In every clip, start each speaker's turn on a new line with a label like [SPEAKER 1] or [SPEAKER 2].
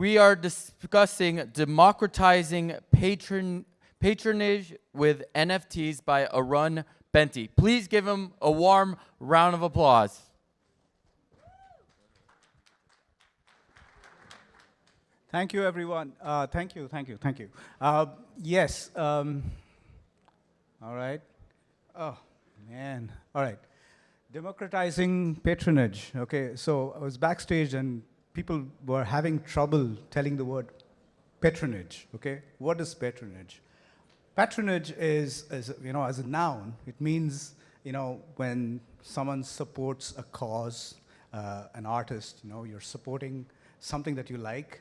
[SPEAKER 1] We are discussing Democratizing Patronage with NFTs by Arun Benty. Please give him a warm round of applause.
[SPEAKER 2] Thank you, everyone. Thank you. Yes. All right. Oh, man. All right. Democratizing patronage. Okay, so I was backstage and people were having trouble telling the word patronage. Okay, what is patronage? Patronage is as a noun, it means, when someone supports a cause, an artist, you're supporting something that you like.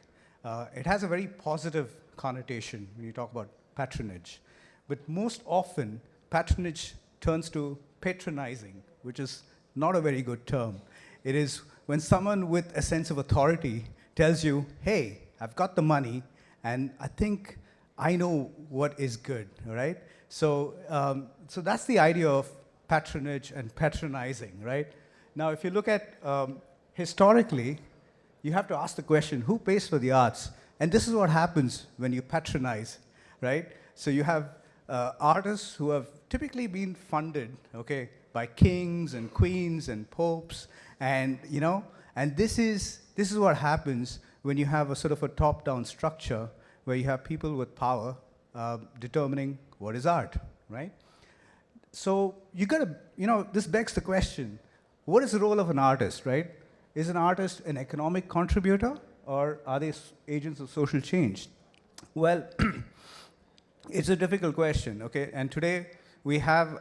[SPEAKER 2] It has a very positive connotation when you talk about patronage. But most often, patronage turns to patronizing, which is not a very good term. It is when someone with a sense of authority tells you, hey, I've got the money, and I think I know what is good, all right? So that's the idea of patronage and patronizing, right? Now, if you look at historically, you have to ask the question, who pays for the arts? And this is what happens when you patronize, right? So you have artists who have typically been funded, okay, by kings and queens and popes, and and this is what happens when you have a sort of a top-down structure where you have people with power determining what is art, right? So you gotta, this begs the question, what is the role of an artist, right? Is an artist an economic contributor, or are they agents of social change? Well, it's a difficult question, okay? And today we have,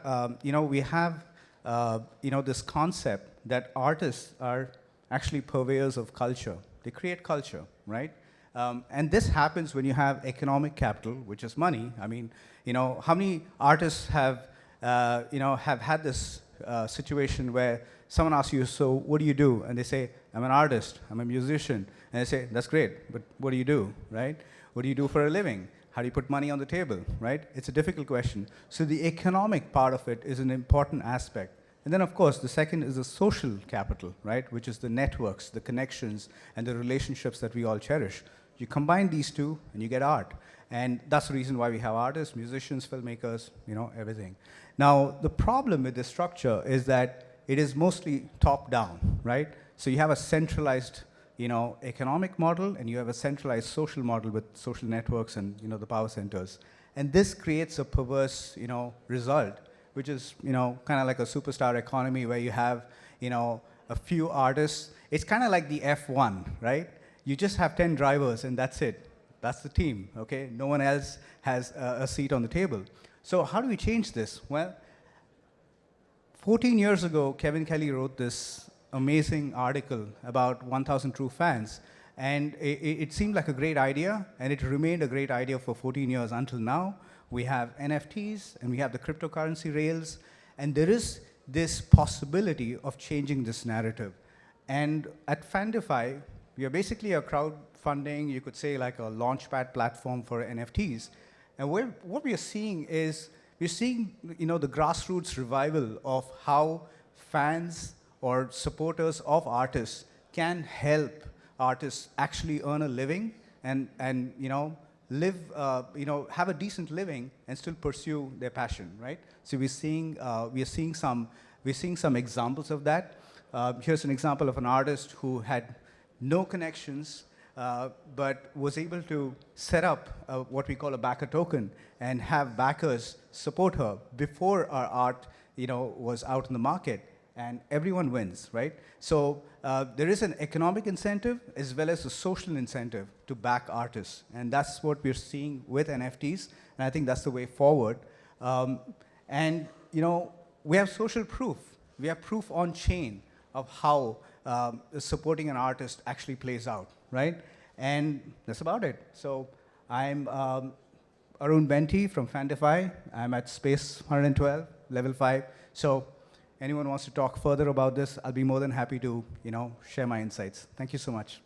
[SPEAKER 2] this concept that artists are actually purveyors of culture. They create culture, right? And this happens when you have economic capital, which is money. I mean, how many artists have had this situation where someone asks you, so what do you do? And they say, I'm an artist, I'm a musician. And they say, that's great, but what do you do, right? What do you do for a living? How do you put money on the table, right? It's a difficult question. So the economic part of it is an important aspect. And then, of course, the second is the social capital, right? Which is the networks, the connections, and the relationships that we all cherish. You combine these two, and you get art. And that's the reason why we have artists, musicians, filmmakers, everything. Now, the problem with this structure is that it is mostly top-down, right? So you have a centralized, economic model, and you have a centralized social model with social networks and, the power centers. And this creates a perverse, result, which is, kind of like a superstar economy where you have, a few artists. It's kind of like the F1, right? You just have 10 drivers, and that's it. That's the team, okay? No one else has a seat on the table. So how do we change this? Well, 14 years ago, Kevin Kelly wrote this amazing article about 1,000 True Fans. And it seemed like a great idea, and it remained a great idea for 14 years until now. We have NFTs, and we have the cryptocurrency rails, and there is this possibility of changing this narrative. And at Fandify, we are basically a crowdfunding, you could say like a launchpad platform for NFTs. And what we are seeing is, we're seeing the grassroots revival of how fans or supporters of artists can help artists actually earn a living and live, have a decent living and still pursue their passion, right? So we're seeing some examples of that. Here's an example of an artist who had no connections, but was able to set up what we call a backer token and have backers support her before our art, was out in the market. And everyone wins, right? So there is an economic incentive as well as a social incentive to back artists. And that's what we're seeing with NFTs. And I think that's the way forward. We have social proof. We have proof on chain of how supporting an artist actually plays out, right? And that's about it. So I'm Arun Benty from Fandify. I'm at space 112, level 5. So anyone wants to talk further about this, I'll be more than happy to, share my insights. Thank you so much.